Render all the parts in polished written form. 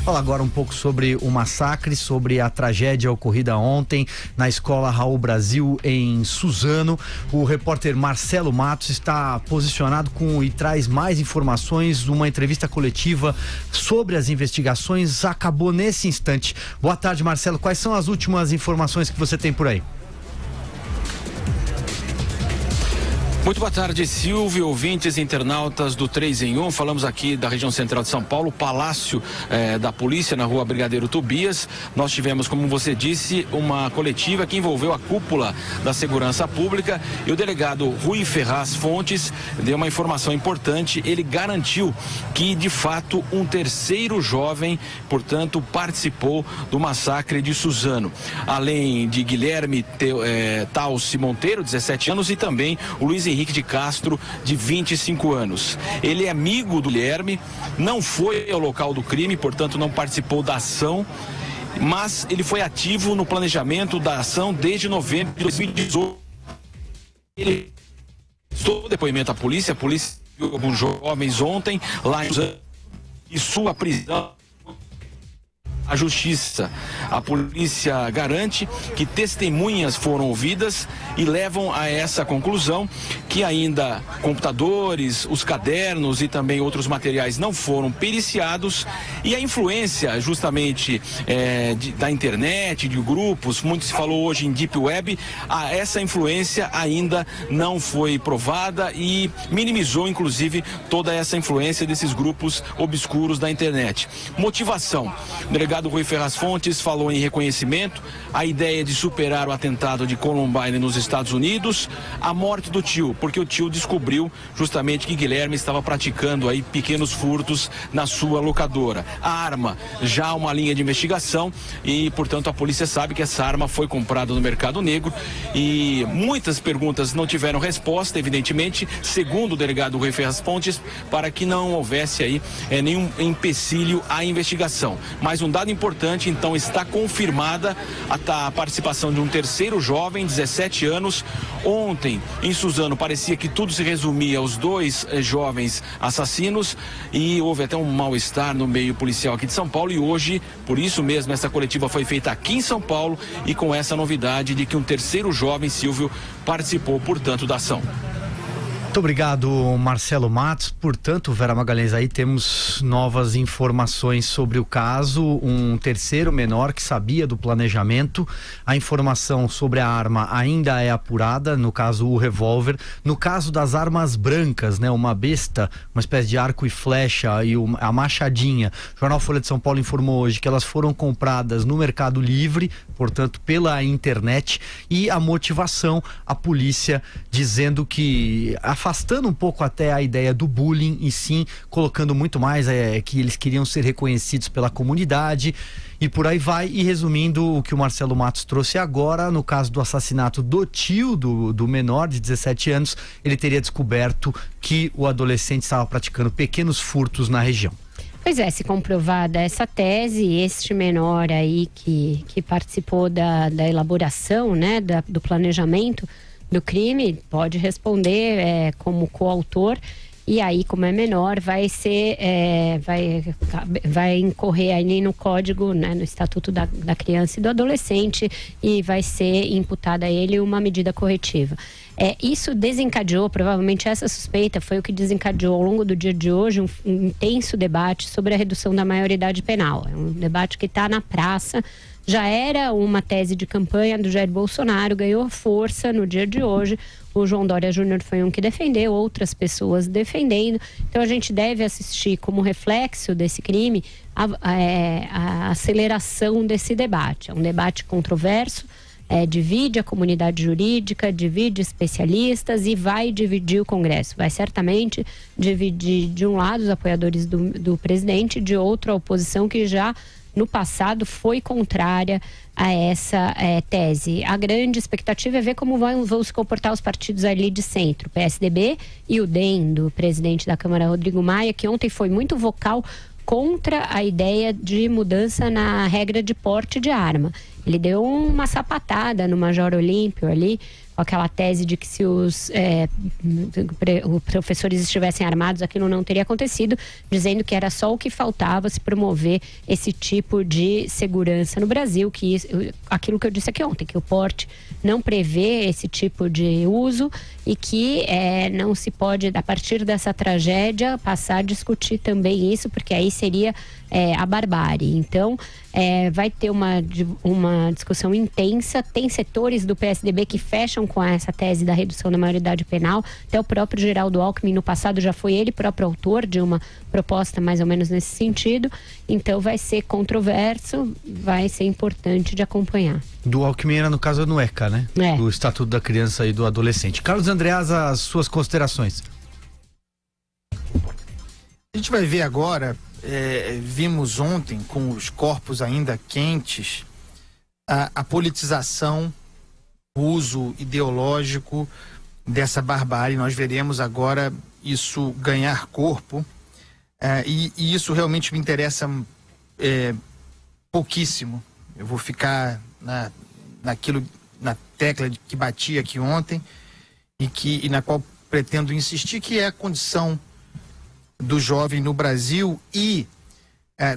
Fala agora um pouco sobre o massacre, sobre a tragédia ocorrida ontem na Escola Raul Brasil, em Suzano. O repórter Marcelo Matos está posicionado e traz mais informações. Uma entrevista coletiva sobre as investigações acabou nesse instante. Boa tarde, Marcelo. Quais são as últimas informações que você tem por aí? Muito boa tarde, Silvio, ouvintes, internautas do 3 em 1. Falamos aqui da região central de São Paulo, Palácio da Polícia, na rua Brigadeiro Tobias. Nós tivemos, como você disse, uma coletiva que envolveu a cúpula da segurança pública, e o delegado Rui Ferraz Fontes deu uma informação importante. Ele garantiu que, de fato, um terceiro jovem, portanto, participou do massacre de Suzano. Além de Guilherme Talci Monteiro, 17 anos, e também o Luiz Henrique de Castro, de 25 anos. Ele é amigo do Guilherme, não foi ao local do crime, portanto não participou da ação, mas ele foi ativo no planejamento da ação desde novembro de 2018. Ele prestou depoimento à polícia viu alguns jovens ontem lá em Suzano, e sua prisão. A justiça, a polícia garante que testemunhas foram ouvidas e levam a essa conclusão que ainda computadores, os cadernos e também outros materiais não foram periciados, e a influência justamente da internet, de grupos, muito se falou hoje em Deep Web, essa influência ainda não foi provada e minimizou inclusive toda essa influência desses grupos obscuros da internet. Motivação: o delegado Rui Ferraz Fontes falou em reconhecimento, a ideia de superar o atentado de Columbine nos Estados Unidos, a morte do tio, porque o tio descobriu justamente que Guilherme estava praticando aí pequenos furtos na sua locadora. A arma, já uma linha de investigação, e portanto a polícia sabe que essa arma foi comprada no mercado negro, e muitas perguntas não tiveram resposta, evidentemente, segundo o delegado Rui Ferraz Fontes, para que não houvesse aí nenhum empecilho à investigação. Mas um dado importante, então, está confirmada a participação de um terceiro jovem, 17 anos. Ontem, em Suzano, parecia que tudo se resumia aos dois jovens assassinos, e houve até um mal-estar no meio policial aqui de São Paulo, e hoje, por isso mesmo, essa coletiva foi feita aqui em São Paulo, e com essa novidade de que um terceiro jovem, Silvio, participou, portanto, da ação. Muito obrigado, Marcelo Matos. Portanto, Vera Magalhães, aí temos novas informações sobre o caso. Um terceiro menor que sabia do planejamento. A informação sobre a arma ainda é apurada, no caso o revólver. No caso das armas brancas, né, uma besta, uma espécie de arco e flecha, e a machadinha. O jornal Folha de São Paulo informou hoje que elas foram compradas no Mercado Livre, portanto pela internet, e a motivação, a polícia dizendo que, afastando um pouco até a ideia do bullying, e sim colocando muito mais que eles queriam ser reconhecidos pela comunidade, e por aí vai. E resumindo o que o Marcelo Matos trouxe agora, no caso do assassinato do tio do menor de 17 anos, ele teria descoberto que o adolescente estava praticando pequenos furtos na região. Pois é, se comprovada essa tese, este menor aí que participou da elaboração, né, do planejamento do crime, pode responder como coautor, e aí, como é menor, vai ser vai incorrer aí no código, né, no Estatuto da Criança e do Adolescente, e vai ser imputada a ele uma medida corretiva. Isso desencadeou, provavelmente essa suspeita foi o que desencadeou ao longo do dia de hoje um intenso debate sobre a redução da maioridade penal. É um debate que está na praça. Já era uma tese de campanha do Jair Bolsonaro, ganhou força no dia de hoje. O João Dória Júnior foi um que defendeu, outras pessoas defendendo. Então a gente deve assistir como reflexo desse crime a aceleração desse debate. É um debate controverso, divide a comunidade jurídica, divide especialistas e vai dividir o Congresso. Vai certamente dividir, de um lado, os apoiadores do presidente, de outro, a oposição, que já no passado foi contrária a essa tese. A grande expectativa é ver como vão se comportar os partidos ali de centro, PSDB e o DEM, do presidente da Câmara, Rodrigo Maia, que ontem foi muito vocal contra a ideia de mudança na regra de porte de arma. Ele deu uma sapatada no Major Olímpio ali, com aquela tese de que se os professores estivessem armados, aquilo não teria acontecido, dizendo que era só o que faltava se promover esse tipo de segurança no Brasil, que aquilo que eu disse aqui ontem, que o porte não prevê esse tipo de uso e que não se pode, a partir dessa tragédia, passar a discutir também isso, porque aí seria a barbárie. Então, vai ter uma discussão intensa. Tem setores do PSDB que fecham com essa tese da redução da maioridade penal. Até o próprio Geraldo Alckmin, no passado, já foi ele próprio autor de uma proposta mais ou menos nesse sentido. Então, vai ser controverso, vai ser importante de acompanhar. Do Alckmin era no caso no ECA, né? Do Estatuto da Criança e do Adolescente. Carlos Andreas, as suas considerações. A gente vai ver agora, vimos ontem, com os corpos ainda quentes, a politização, o uso ideológico dessa barbárie. Nós veremos agora isso ganhar corpo, e isso realmente me interessa pouquíssimo. Eu vou ficar na tecla que bati aqui ontem e na qual pretendo insistir, que é a condição do jovem no Brasil e,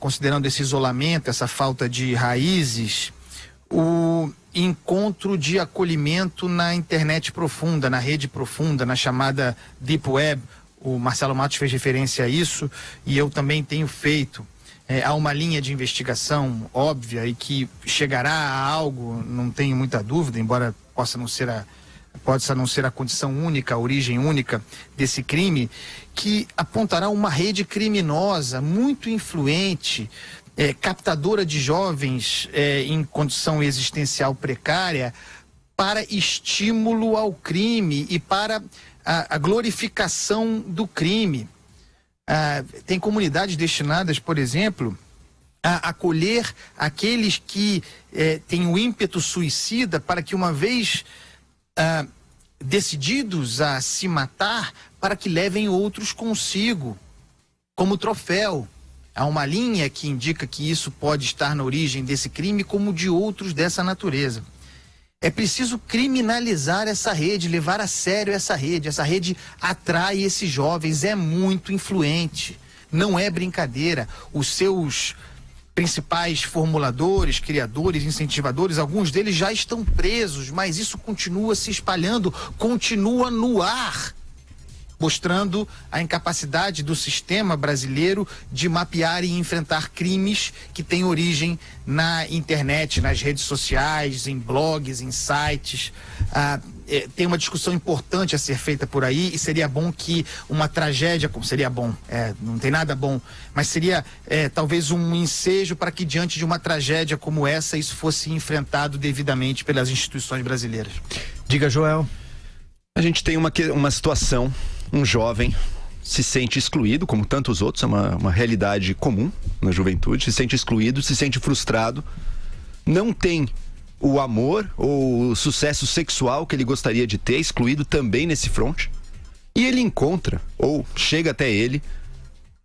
considerando esse isolamento, essa falta de raízes, o encontro de acolhimento na internet profunda, na rede profunda, na chamada Deep Web. O Marcelo Matos fez referência a isso e eu também tenho feito. Há uma linha de investigação óbvia e que chegará a algo, não tenho muita dúvida, embora possa não ser a condição única, a origem única desse crime, que apontará uma rede criminosa muito influente, captadora de jovens em condição existencial precária, para estímulo ao crime e para a glorificação do crime. Tem comunidades destinadas, por exemplo, a acolher aqueles que têm o ímpeto suicida, para que, uma vez decididos a se matar, para que levem outros consigo, como troféu. Há uma linha que indica que isso pode estar na origem desse crime, como de outros dessa natureza. É preciso criminalizar essa rede, levar a sério essa rede. Essa rede atrai esses jovens, é muito influente, não é brincadeira. Os seus principais formuladores, criadores, incentivadores, alguns deles já estão presos, mas isso continua se espalhando, continua no ar, mostrando a incapacidade do sistema brasileiro de mapear e enfrentar crimes que têm origem na internet, nas redes sociais, em blogs, em sites. Tem uma discussão importante a ser feita por aí, e seria bom que uma tragédia, seria bom, não tem nada bom, mas seria talvez um ensejo para que, diante de uma tragédia como essa, isso fosse enfrentado devidamente pelas instituições brasileiras. Diga, Joel. A gente tem uma situação, um jovem se sente excluído, como tantos outros, é uma realidade comum na juventude, se sente excluído, se sente frustrado, não tem o amor ou o sucesso sexual que ele gostaria de ter, excluído também nesse fronte, e ele encontra, ou chega até ele,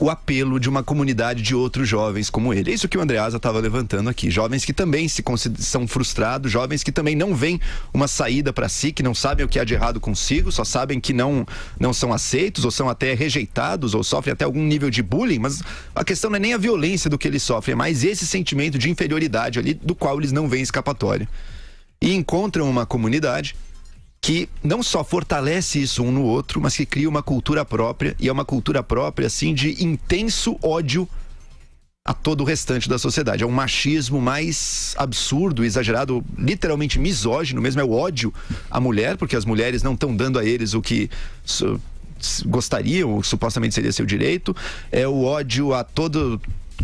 o apelo de uma comunidade de outros jovens como ele. É isso que o Andreasa estava levantando aqui. Jovens que também são frustrados, jovens que também não veem uma saída para si, que não sabem o que há de errado consigo, só sabem que não são aceitos, ou são até rejeitados, ou sofrem até algum nível de bullying, mas a questão não é nem a violência do que eles sofrem, é mais esse sentimento de inferioridade ali, do qual eles não veem escapatória. E encontram uma comunidade que não só fortalece isso um no outro, mas que cria uma cultura própria, e é uma cultura própria, assim, de intenso ódio a todo o restante da sociedade. É um machismo mais absurdo, exagerado, literalmente misógino mesmo, é o ódio à mulher, porque as mulheres não estão dando a eles o que gostariam, ou supostamente seria seu direito. É o ódio a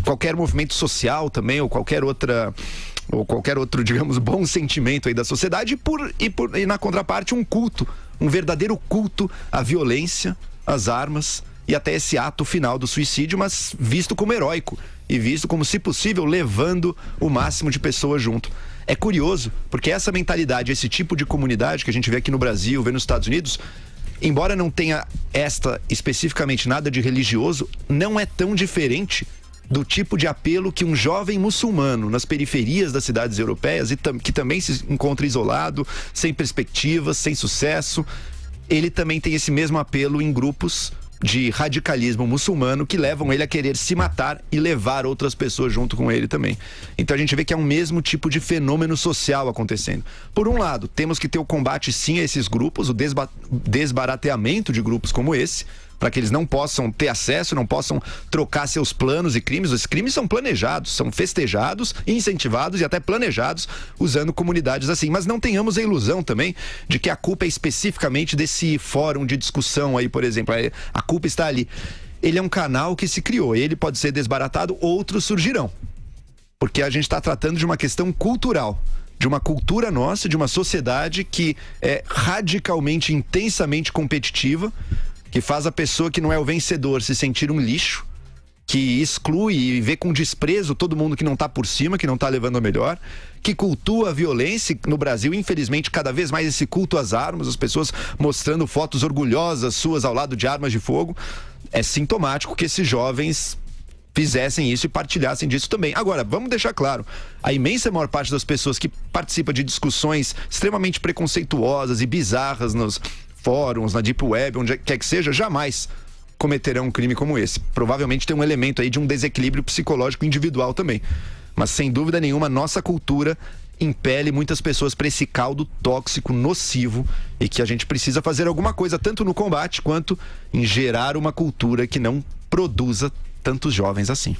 qualquer movimento social também, ou qualquer outro, digamos, bom sentimento aí da sociedade, e na contraparte um verdadeiro culto à violência, às armas e até esse ato final do suicídio, mas visto como heróico e visto como, se possível, levando o máximo de pessoas junto. É curioso, porque essa mentalidade, esse tipo de comunidade que a gente vê aqui no Brasil, vê nos Estados Unidos, embora não tenha especificamente nada de religioso, não é tão diferente do tipo de apelo que um jovem muçulmano nas periferias das cidades europeias, que também se encontra isolado, sem perspectivas, sem sucesso, ele também tem esse mesmo apelo em grupos de radicalismo muçulmano que levam ele a querer se matar e levar outras pessoas junto com ele também. Então a gente vê que é um mesmo tipo de fenômeno social acontecendo. Por um lado, temos que ter o combate sim a esses grupos, o desbarateamento de grupos como esse, para que eles não possam ter acesso, não possam trocar seus planos e crimes. Os crimes são planejados, são festejados, incentivados e até planejados usando comunidades assim. Mas não tenhamos a ilusão também de que a culpa é especificamente desse fórum de discussão aí, por exemplo. A culpa está ali. Ele é um canal que se criou, ele pode ser desbaratado, outros surgirão. Porque a gente está tratando de uma questão cultural, de uma cultura nossa, de uma sociedade que é radicalmente, intensamente competitiva, que faz a pessoa que não é o vencedor se sentir um lixo, que exclui e vê com desprezo todo mundo que não está por cima, que não está levando a melhor, que cultua a violência. No Brasil, infelizmente, cada vez mais esse culto às armas, as pessoas mostrando fotos orgulhosas suas ao lado de armas de fogo. É sintomático que esses jovens fizessem isso e partilhassem disso também. Agora, vamos deixar claro, a imensa maior parte das pessoas que participa de discussões extremamente preconceituosas e bizarras nos fóruns, na Deep Web, onde quer que seja, jamais cometerão um crime como esse. Provavelmente tem um elemento aí de um desequilíbrio psicológico individual também. Mas, sem dúvida nenhuma, nossa cultura impele muitas pessoas para esse caldo tóxico, nocivo, e que a gente precisa fazer alguma coisa, tanto no combate, quanto em gerar uma cultura que não produza tantos jovens assim.